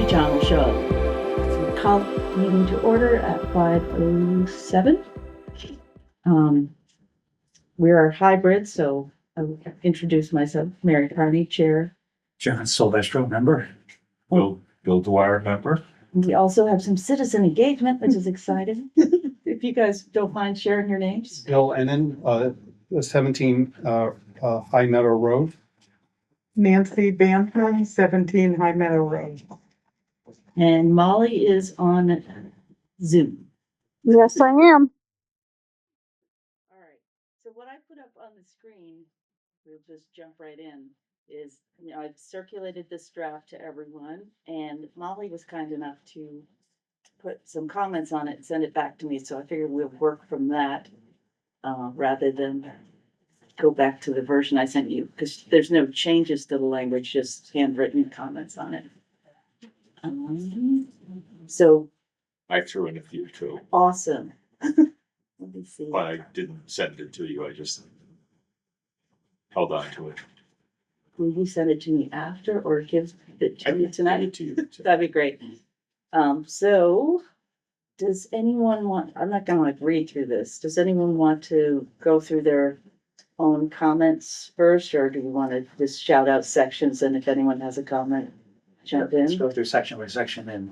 John will show up. Call meeting to order at 5:07. We are hybrid, so I'll introduce myself, Mary Carney, Chair. John Silvestro, member. Bill Dwyer, member. We also have some citizen engagement, which is exciting. If you guys don't mind sharing your names. Bill Ennin, 17 High Meadow Road. Nancy Bantham, 17 High Meadow Road. And Molly is on Zoom. Yes, I am. All right, so what I put up on the screen, we'll just jump right in, is, I've circulated this draft to everyone, and Molly was kind enough to put some comments on it and send it back to me, so I figured we'll work from that, rather than go back to the version I sent you, because there's no changes to the language, just handwritten comments on it. So I threw in a few too, awesome. Let me see. but I didn't send it to you. I just held on to it. Will you send it to me after or give it I to me can tonight? send it to you. That'd be great. So does anyone want, I'm not gonna like read through this. Does anyone want to go through their own comments first, or do we want to just shout out sections, and if anyone has a comment, jump Let's in? go through section by section and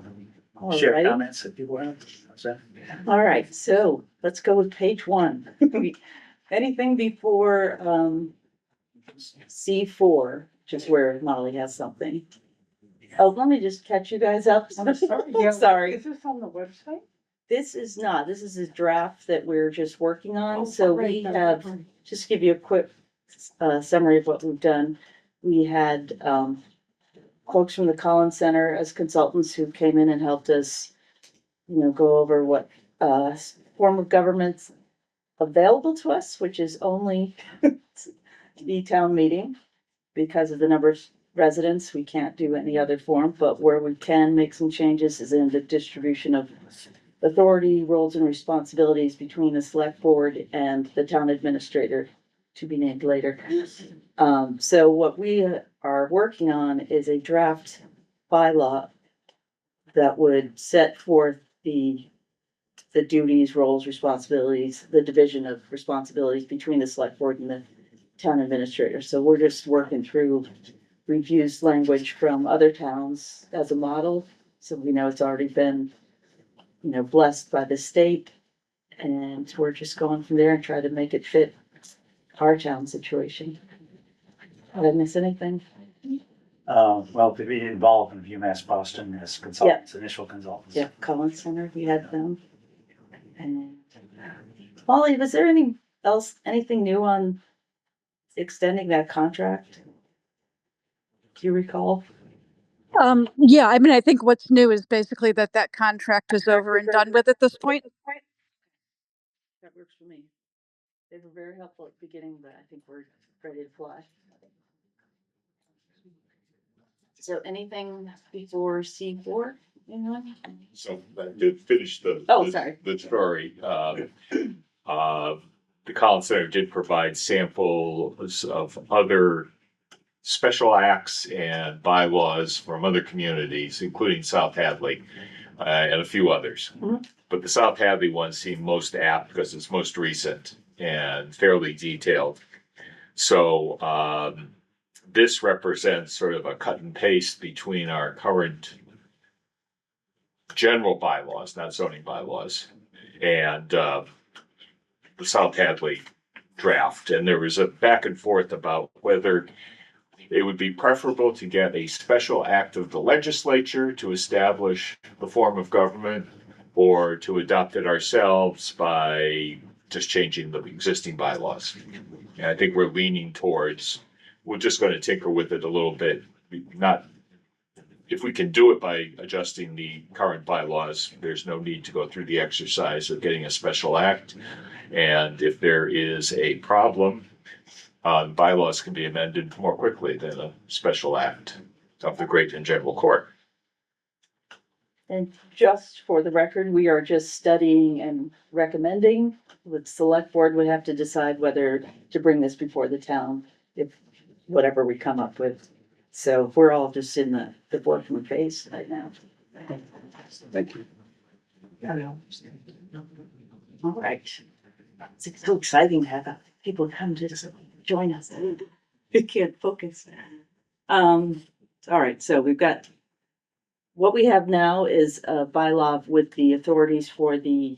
share Alright. comments if people have. How's that? All right, so let's go with page one. Anything before C4, which is where Molly has something. Oh, let me just catch you guys up. I'm sorry. Yeah, Sorry. Is this on the website? This is not, this is a draft that we're just working on, Oh, so right, we that's have, right. just give you a quick summary of what we've done. We had folks from the Collins Center as consultants who came in and helped us, go over what form of government's available to us, which is only the town meeting. Because of the number of residents, we can't do any other form, but where we can make some changes is in the distribution of authority, roles and responsibilities between the select board and the town administrator, to be named later. So what we are working on is a draft bylaw that would set forth the duties, roles, responsibilities, the division of responsibilities between the select board and the town administrator. So we're just working through reviews language from other towns as a model. So we know it's already been, blessed by the state. And we're just going from there and try to make it fit our town situation. Did I miss anything? Well, to be involved in UMass Boston as consultants, initial consultants. Yeah, Collins Center, we had them. And Molly, was there anything new on extending that contract? Do you recall? Yeah, I mean, I think what's new is basically that contract is over and done with at this point. That works for me. They were very helpful at the beginning, but I think we're ready to fly. So anything before C4, anyone? So I did finish the. Oh, sorry. The story. The Collins Center did provide samples of other special acts and bylaws from other communities, including South Hadley, and a few others. Mhm. But the South Hadley one seemed most apt because it's most recent and fairly detailed. So, this represents sort of a cut and paste between our current general bylaws, not zoning bylaws, and the South Hadley draft. And there was a back and forth about whether it would be preferable to get a special act of the legislature to establish the form of government, or to adopt it ourselves by just changing the existing bylaws. And I think we're leaning towards, we're just going to tinker with it a little bit. Not, if we can do it by adjusting the current bylaws, there's no need to go through the exercise of getting a special act. And if there is a problem, bylaws can be amended more quickly than a special act of the great and general court. And just for the record, we are just studying and recommending. The select board would have to decide whether to bring this before the town, if whatever we come up with. So we're all just in the working phase right now. Thank you. All right. It's so exciting to have people come to join us. We can't focus. All right, so we've got, what we have now is a bylaw with the authorities for the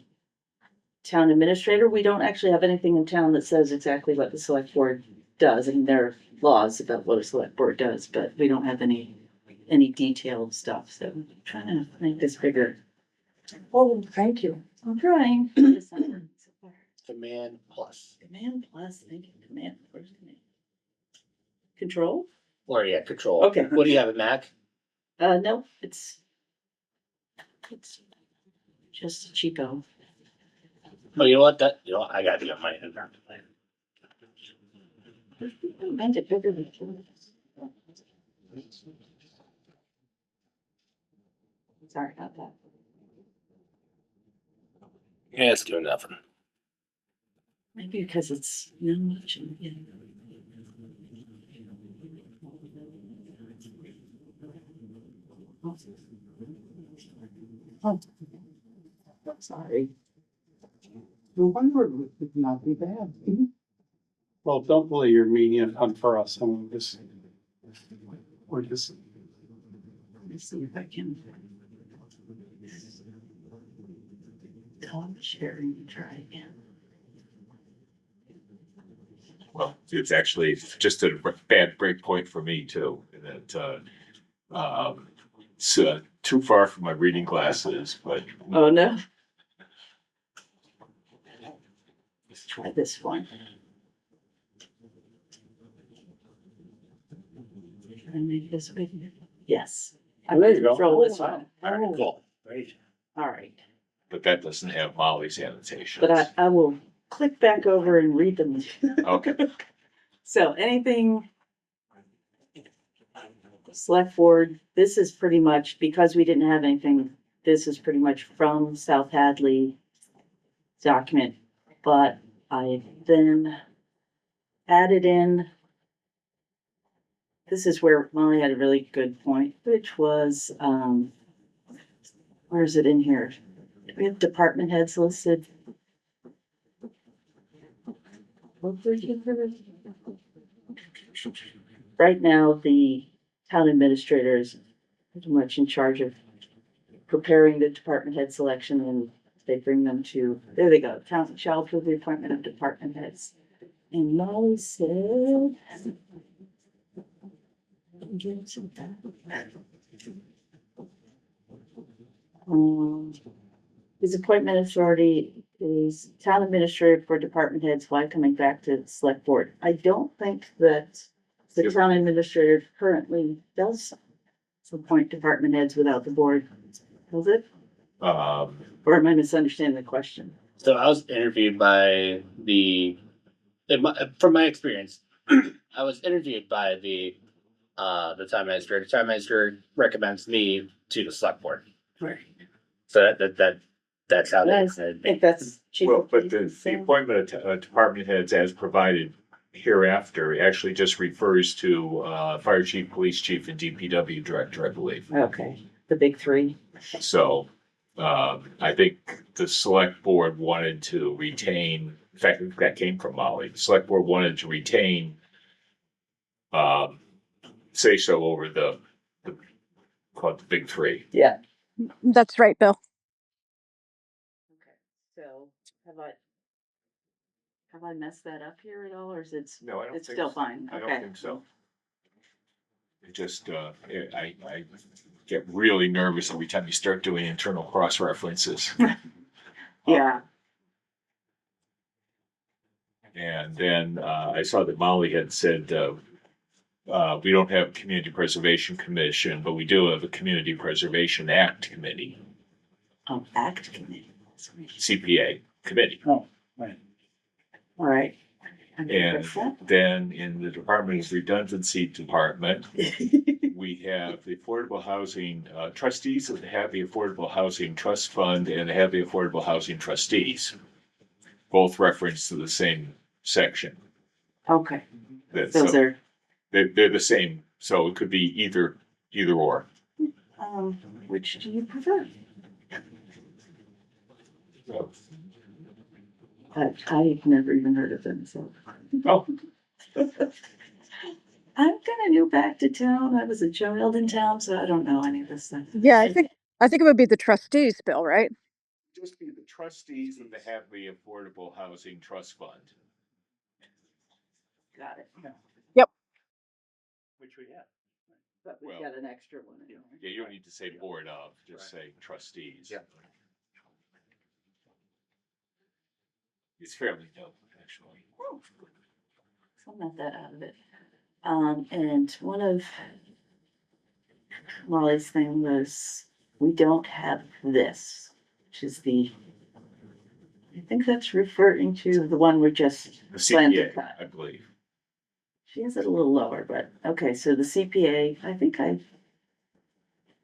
town administrator. We don't actually have anything in town that says exactly what the select board does. I mean, there are laws about what a select board does, but we don't have any detailed stuff, so I'm trying to make this bigger. Oh, thank you. I'm trying. Command plus. Command plus, thank you, command, where's command? Control? Or yeah, control. Okay. What do you have, a Mac? No, it's just a cheapo. Oh, you know what? I gotta be on my end. Made it bigger than. Sorry about that. Yeah, it's doing nothing. Maybe because it's not much. Yeah. Oh, sorry. No wonder it would not be bad. Well, don't delay your meeting and come for us. I mean, we're just, Let me see if I can. Top sharing, try again. Well, it's actually just a bad break point for me too, that, it's, too far from my reading glasses, but Oh, no. Let's try this one. Try and make this bigger. Yes. I There you go. control this one. All right, cool. Great. All right, but that doesn't have Molly's annotations. but I will click back over and read them. Okay. So anything. Select board, this is pretty much, because we didn't have anything, this is pretty much from South Hadley document, but I then added in. This is where Molly had a really good point, which was, where is it in here? Do we have department heads listed? Right now, the town administrator is pretty much in charge of preparing the department head selection, and they bring them to, there they go, town shall approve the appointment of department heads. And Molly said. His appointment authority is town administrator for department heads, why coming back to the select board? I don't think that the town administrator currently does appoint department heads without the board, does it? Or am I misunderstanding the question? So I was interviewed by from my experience, I was interviewed by the town administrator. The town administrator recommends me to the select board. Right. So that's how they. I think that's. Well, but the appointment of department heads as provided hereafter actually just refers to fire chief, police chief, and DPW director, I believe. Okay, the big three. So I think the select board wanted to retain, in fact, that came from Molly. The select board wanted to retain say so over the called the big three. Yeah. That's right, Bill. Okay, so have I messed that up here at all, or is it? No, I don't It's think still so. fine, I okay. don't think so. It just, I get really nervous every time you start doing internal cross references. Yeah, And then I saw that Molly had said, we don't have a Community Preservation Commission, but we do have a Community Preservation Act Committee, act committee. CPA Committee. Oh, right. All right. And then in the Department of Redundancy Department, we have the Affordable Housing trustees that have the Affordable Housing Trust Fund and they have the Affordable Housing Trustees. Both reference to the same section. Okay, That- those so are, they're the same So it could be either or. Which do you prefer? I've never even heard of them, so. Oh, I'm kind of new back to town. I was a child in town, so I don't know any of this stuff. Yeah, I think it would be the trustees bill, right? just be the trustees of the Hadley Affordable Housing Trust Fund. Got it. Which we have. But we've Well, got an extra one. in there. Yeah, you don't need to say board of, just say trustees. Yeah. It's fairly new, actually. So I'm not that out of it. And one of Molly's thing was, we don't have this, which is I think that's referring to the one we just The planned to CPA, cut. I believe. She has it a little lower, but, okay, so the CPA, I think I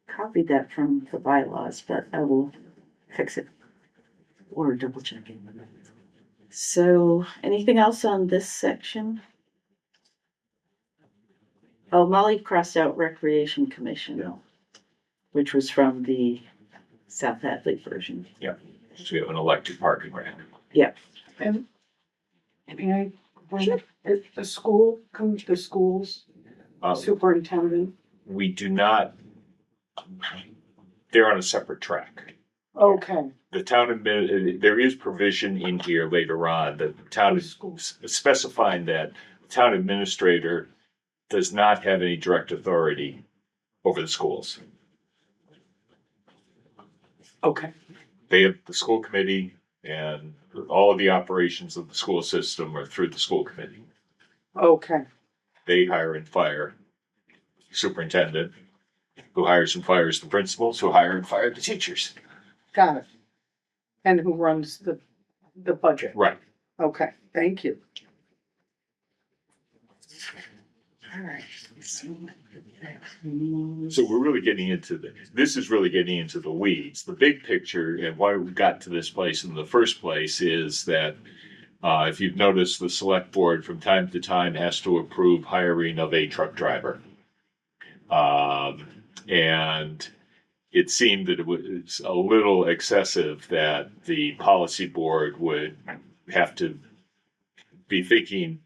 copied that from the bylaws, but I will fix it or double check it. So, anything else on this section? Oh, Molly crossed out Recreation Commission, Yeah. which was from the South Hadley version. So we have an elected parking rec. And may I bring up, is the school, comes the schools superintendent? We do not, they're on a separate track. Okay, The there is provision in here later on that the town is specifying that the town administrator does not have any direct authority over the schools. okay, They have the school committee, and all of the operations of the school system are through the school committee. okay. They hire and fire superintendent, who hires and fires the principals, who hire and fire the teachers. Got it. And who runs the budget? Right. Okay, thank you. All right. So we're really getting into this is really getting into the weeds. The big picture and why we got to this place in the first place is that if you've noticed, the select board from time to time has to approve hiring of a truck driver. And it seemed that it was a little excessive that the policy board would have to be thinking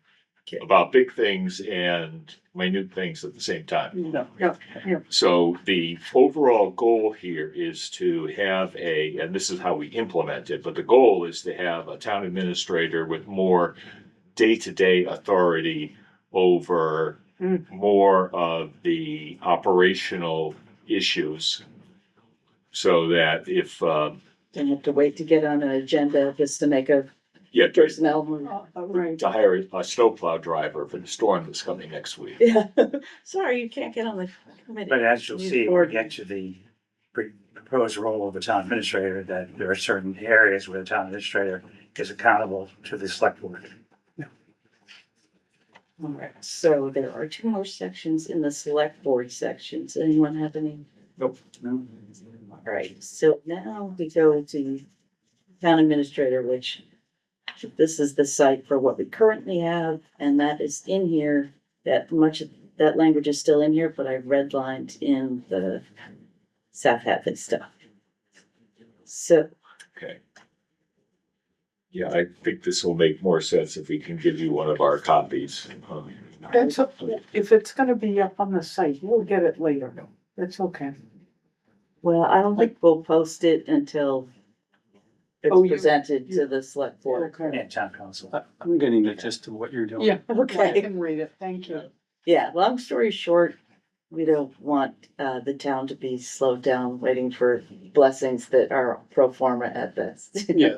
about big things and minute things at the same time. Yeah, So the overall goal here is to have and this is how we implement it, but the goal is to have a town administrator with more day-to-day authority over more of the operational issues. So that if, Don't have to wait to get on an agenda just to make a yeah, personnel move. right. to hire a snowplow driver for the storm that's coming next week. Yeah, sorry, you can't get on the committee. But as you'll You see, when we board- get to the proposed role of the town administrator, that there are certain areas where the town administrator is accountable to the select board. All right, so there are two more sections in the select board sections. Anyone have any? Nope. No? All right, so now we go to town administrator, which this is the site for what we currently have, and that is in here. That much of that language is still in here, but I redlined in the South Hadley stuff. So, Okay. Yeah, I think this will make more sense if we can give you one of our copies. That's, if it's gonna be up on the site, we'll get it later. That's okay. well, I don't think we'll post it until Oh, it's you- presented to the select board. Okay. And town council. I'm getting the gist of what you're doing. Yeah, okay, I Okay. can read it, thank you. Yeah, long story short, we don't want the town to be slowed down waiting for blessings that are pro forma at best. Yeah,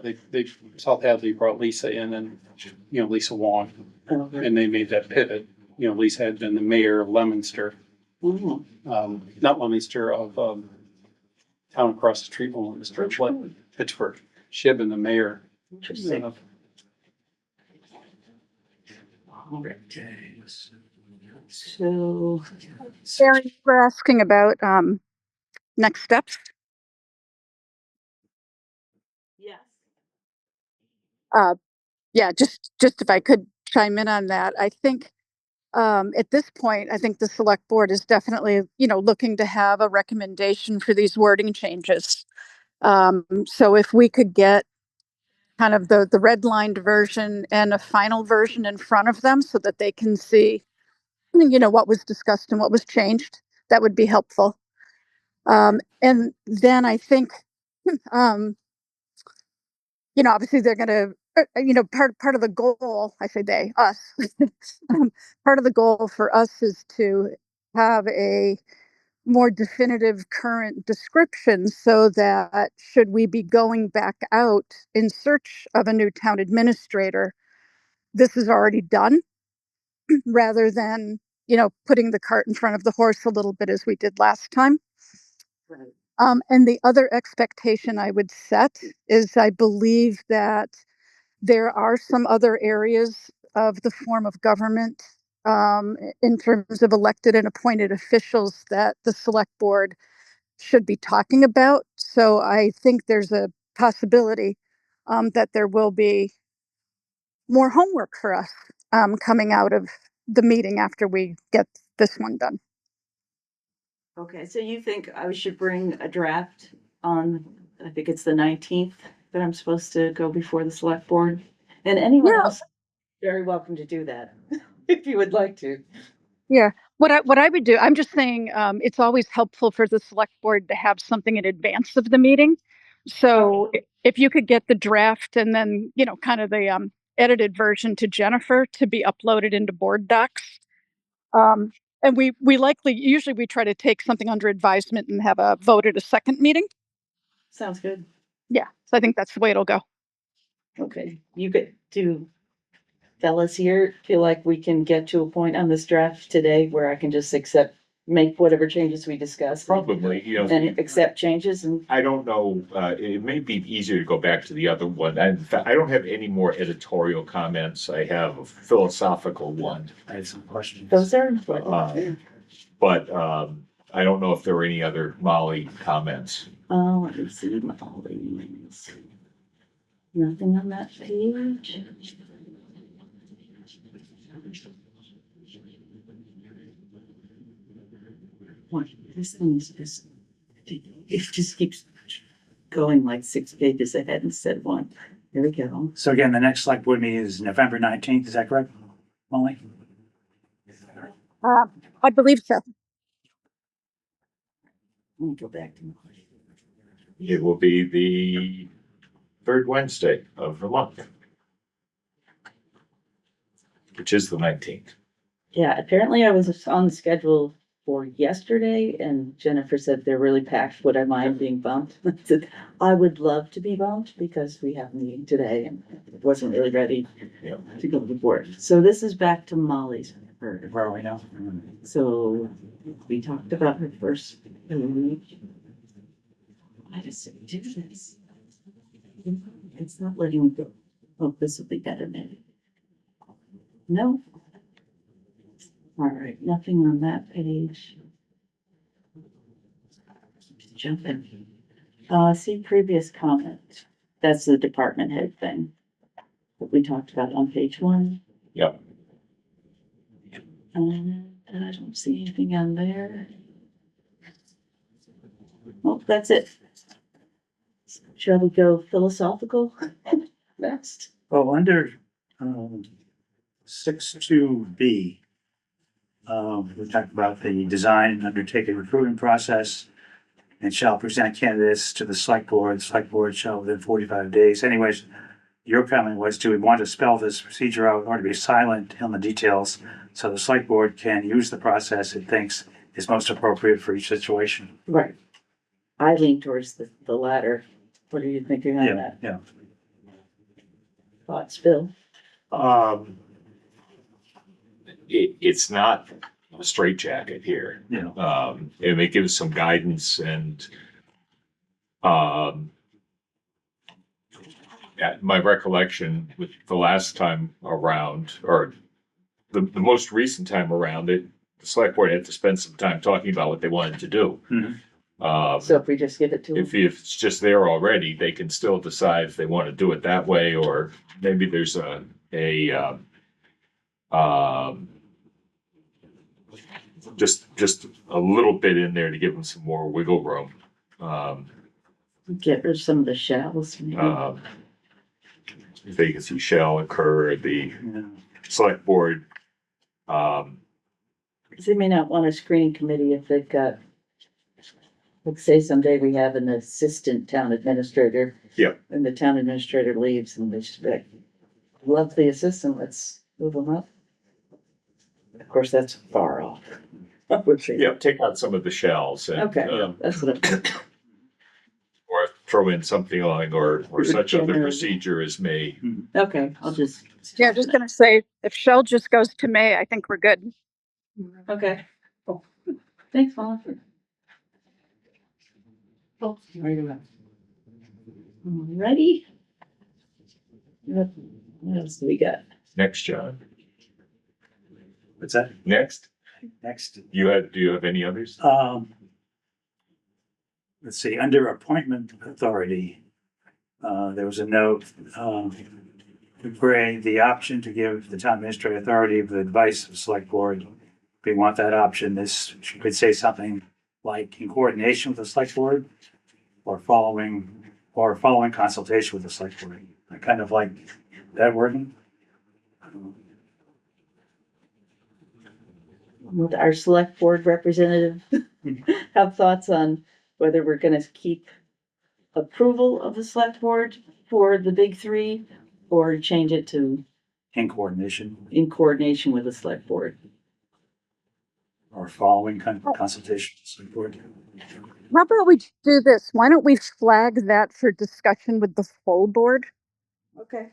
South Hadley brought Lisa in and, Lisa Wong, and they made that pivot. Lisa had been the mayor of Leominster, Mhm. not Leominster, of, town across the street from Leominster, Pittsburgh. She had been the mayor. Interesting. of- So, Sharon, you were asking about next steps. yes. Yeah, just if I could chime in on that, I think At this point, I think the select board is definitely, looking to have a recommendation for these wording changes. So if we could get kind of the redlined version and a final version in front of them so that they can see, what was discussed and what was changed, that would be helpful. And then I think, um, obviously they're going to, part of the goal, I say they, us, part of the goal for us is to have a more definitive current description so that should we be going back out in search of a new town administrator, this is already done rather than, putting the cart in front of the horse a little bit as we did last time. Right. And the other expectation I would set is I believe that there are some other areas of the form of government, in terms of elected and appointed officials that the select board should be talking about. So I think there's a possibility that there will be more homework for us coming out of the meeting after we get this one done. Okay, so you think I should bring a draft on, I think it's the 19th that I'm supposed to go before the select board? And anyone Yeah. else, very welcome to do that, if you would like to. Yeah. What I would do, I'm just saying, it's always helpful for the select board to have something in advance of the meeting. So if you could get the draft and then, kind of the edited version to Jennifer to be uploaded into board docs. And we usually we try to take something under advisement and have a vote at a second meeting. Sounds good. Yeah. So I think that's the way it'll go. Okay, do fellas here feel like we can get to a point on this draft today where I can just make whatever changes we discussed? Probably, And accept changes and, I don't know, it may be easier to go back to the other one. In fact, I don't have any more editorial comments. I have a philosophical one. I had some questions. those are, But I don't know if there were any other Molly comments. let me see, Molly's. Nothing on that page. What, this thing is just, it just keeps going like 6 pages ahead instead of one. Here we go. So again, the next select board meeting is November 19th, is that correct, Molly? I believe so. Let me go back to Molly. It will be the third Wednesday of the month, which is the 19th. Yeah, apparently I was on the schedule for yesterday and Jennifer said they're really packed. Would I mind being bumped? I said, I would love to be bumped because we have a meeting today and wasn't really ready Yeah. to go to board. So this is back to Molly's. Where are we now? So we talked about her first page. Why does it do this? It's not letting me go. Oh, this will be better maybe. No. All right, nothing on that page. Jump in. See previous comment. That's the department head thing that we talked about on page 1. Yep. And I don't see anything on there. Oh, that's it. Shall we go philosophical next? Oh, under 6.2B, we talked about the design and undertake a recruitment process and shall present candidates to the select board. The select board shall within 45 days. Anyways, your comment was, do we want to spell this procedure out or to be silent on the details so the select board can use the process it thinks is most appropriate for each situation? Right. I lean towards the latter. What are you thinking on Yeah, that? yeah. Thoughts, Bill? It's not a straitjacket here. Yeah. It may give some guidance and, at my recollection with the last time around, or the most recent time around, the select board had to spend some time talking about what they wanted to do. Mhm. So if we just give it to them? If it's just there already, they can still decide if they want to do it that way, or maybe there's just a little bit in there to give them some more wiggle room. Get rid of some of the shells. maybe. Vacancy shall occur, the Yeah. select board, um, 'Cause they may not want a screening committee if they've got, let's say someday we have an assistant town administrator. Yeah. And the town administrator leaves and they just be like, love the assistant, let's move them up. Of course, that's far off. Which is- yeah, take out some of the shells and, Okay, that's what I'm, or throw in something like, or such other Generally. procedure as may. okay, I'll just. Yeah, just gonna say, if Shell just goes to May, I think we're good. Okay. Thanks, Molly. Ready? What else do we got? Next, John. What's that? Next, Next. do you have any others? Let's see, under appointment authority, there was a note, to create the option to give the town administrator authority of the advice of the select board. If we want that option, this could say something like in coordination with the select board or following consultation with the select board. I kind of like that wording. Would our select board representative have thoughts on whether we're gonna keep approval of the select board for the big three or change it to In coordination in coordination with the select board? or following consultation with the select board. How about we do this? Why don't we flag that for discussion with the full board? Okay.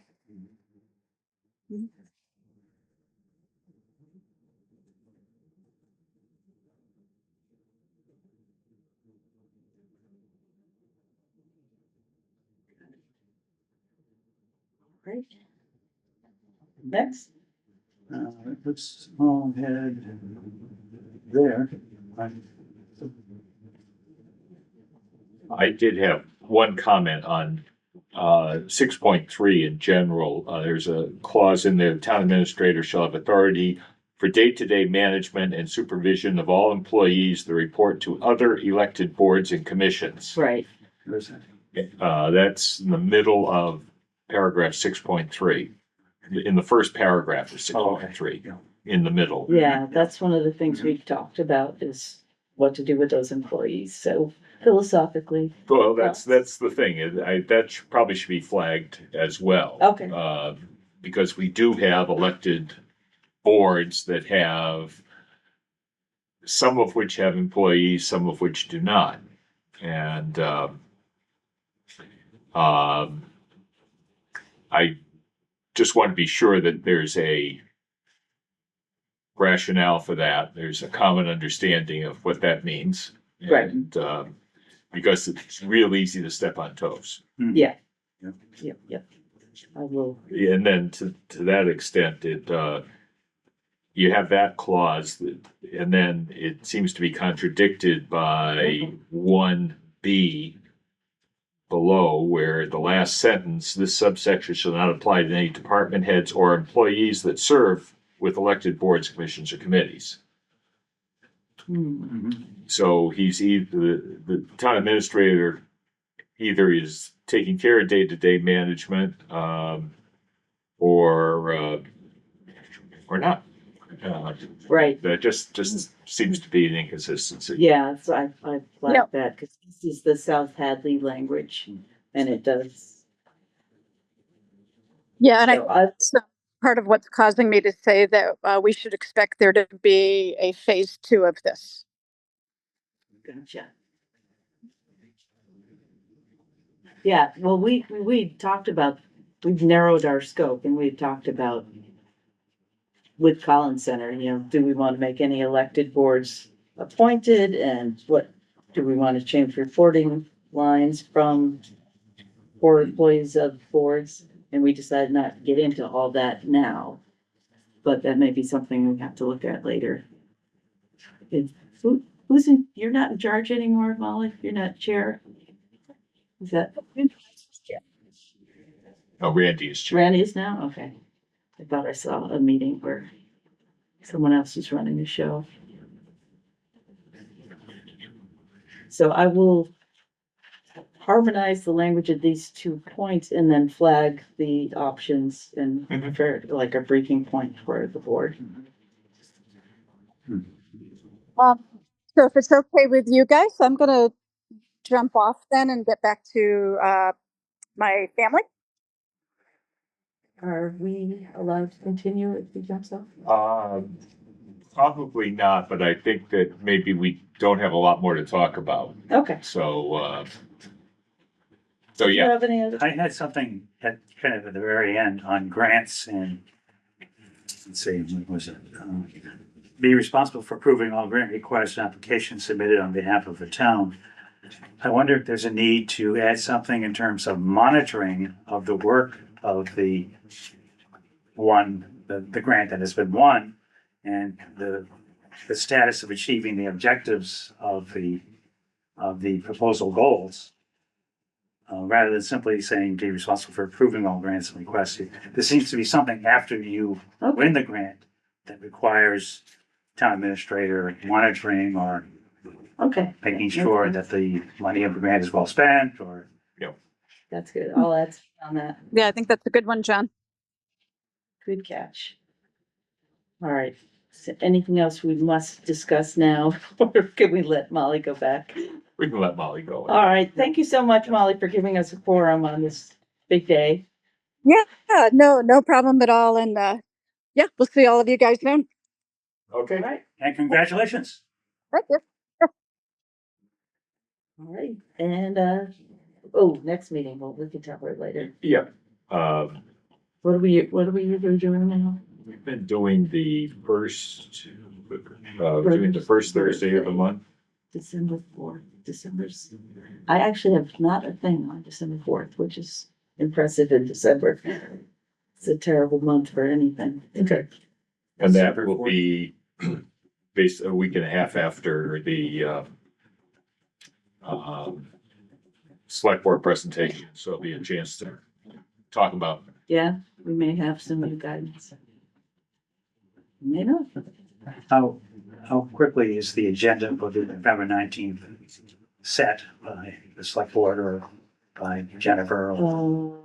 Right. Next. Let's all head there. I did have one comment on 6.3 in general. There's a clause in there, the town administrator shall have authority for day-to-day management and supervision of all employees that report to other elected boards and commissions. Right. Where's that? That's in the middle of paragraph 6.3. In the first paragraph of Oh, okay. 6.3, Yeah. in the middle. Yeah, that's one of the things we've talked about is what to do with those employees. So philosophically, Well, that's the thing. That probably should be flagged as well. Okay. Because we do have elected boards that have, some of which have employees, some of which do not. And I just want to be sure that there's a rationale for that. There's a common understanding of what that means. Right. And, because it's real easy to step on toes. yeah. Yep. Yep. I will. And then to that extent, you have that clause that, and then it seems to be contradicted by 1B below, where the last sentence, this subsection shall not apply to any department heads or employees that serve with elected boards, commissions, or committees. Hmm. So he's either, the town administrator either is taking care of day-to-day management, or not. Right. That just seems to be an inconsistency. Yeah, so I Yep. like that because this is the South Hadley language and it does. Yeah, and So I, that's part of what's causing me to say that we should expect there to be a phase 2 of this. gotcha. Yeah, well, we talked about, we've narrowed our scope and we've talked about with Collins Center, do we want to make any elected boards appointed and what, do we want to change reporting lines from for employees of boards? And we decided not to get into all that now, but that may be something we have to look at later. Who's in, you're not in charge anymore, Molly? You're not chair? Is that? Oh, Randy is chair. Randy is now? Okay. I thought I saw a meeting where someone else is running the show. So I will harmonize the language of these 2 points and then flag the options and Mhm. for like a briefing point for the board. So if it's okay with you guys, I'm gonna jump off then and get back to my family. Are we allowed to continue if he jumps off? Probably not, but I think that maybe we don't have a lot more to talk about. Okay. So Do you yeah, have any other? I had something at kind of at the very end on grants and, let's see, what was it? Be responsible for approving all grant requests and applications submitted on behalf of the town. I wonder if there's a need to add something in terms of monitoring of the work of the grant that has been won and the status of achieving the objectives of the proposal goals. Rather than simply saying be responsible for approving all grants and requests. There seems to be something after you win the grant that requires town administrator monitoring or Okay, making sure that the money of the grant is well spent or. that's good. I'll add on that. Yeah, I think that's a good one, John. Good catch. All right. So anything else we must discuss now, or can we let Molly go back? we can let Molly go. All right. Thank you so much, Molly, for giving us a forum on this big day. Yeah, no problem at all. And yeah, we'll see all of you guys soon. Okay. All right. And congratulations. Thank you. All right. And next meeting. Well, we can talk about it later. Yeah. What are we doing now? We've been doing the first Thursday of the month. December 4th. I actually have not a thing on December 4th, which is impressive in December. It's a terrible month for anything. Okay. And that will be based a week and a half after the select board presentation, so it'll be a chance to talk about. Yeah, we may have some new guidance. May not. How quickly is the agenda for the November 19th set by the select board or by Jennifer? Or,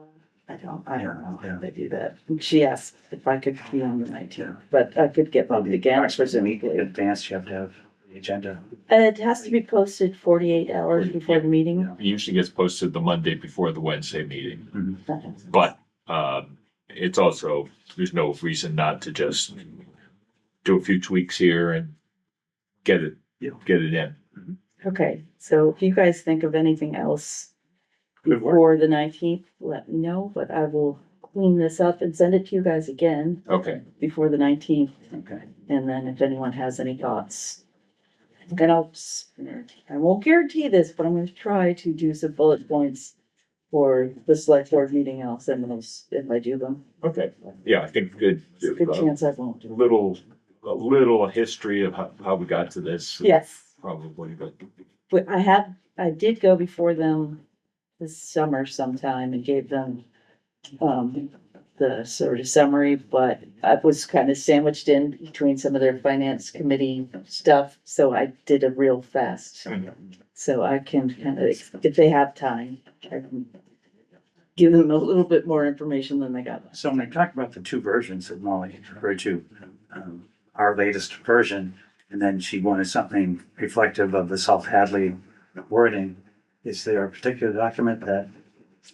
I don't know how they do that. She asked if I could be on the 19th, but I could get moved again, presumably. in advance, you have to have the agenda. It has to be posted 48 hours before the meeting. It usually gets posted the Monday before the Wednesday meeting, Mm-hmm. but it's also, there's no reason not to just do a few tweaks here and get it in. Okay, so if you guys think of anything else Good work. before the 19th, let me know, but I will clean this up and send it to you guys again Okay. before the 19th. Okay. And then if anyone has any thoughts, then I won't guarantee this, but I'm gonna try to do some bullet points for the select board meeting. I'll send those if I do them. Okay. Yeah, I think good. There's a good chance I won't. A little history of how we got to this. Yes, Probably, but but I did go before them this summer sometime and gave them the sort of summary, but I was kind of sandwiched in between some of their finance committee stuff, so I did a real fast. So I can kind of, if they have time, I can give them a little bit more information than they got. So when I talked about the 2 versions that Molly referred to, our latest version, and then she wanted something reflective of the South Hadley wording, is there a particular document that?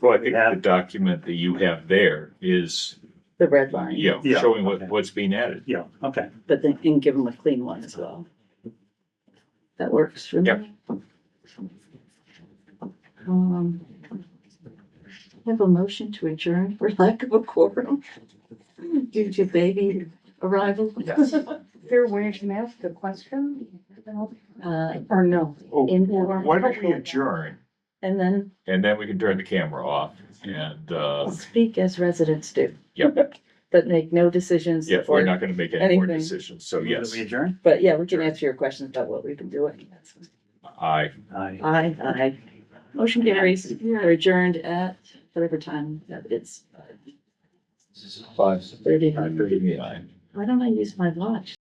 well, I think the document that you have there is, The red line. Yeah, showing okay. what's being added. Yeah, okay. But then, and give them a clean one as well. That works for me. Yep. I have a motion to adjourn for lack of a quorum due to baby arrival. Yes. Fair way to ask a question? Or no, Oh, informal. why don't we adjourn And then and then we can turn the camera off and, speak as residents do. Yep. But make no decisions. yeah, we're or- not gonna make any more anything. decisions. So Do yes, we adjourn? But yeah, we can answer your questions about what we've been doing. I, Aye. Aye. Motion carries. We are adjourned at whatever time that is. 5:30. 30. Why don't I use my watch?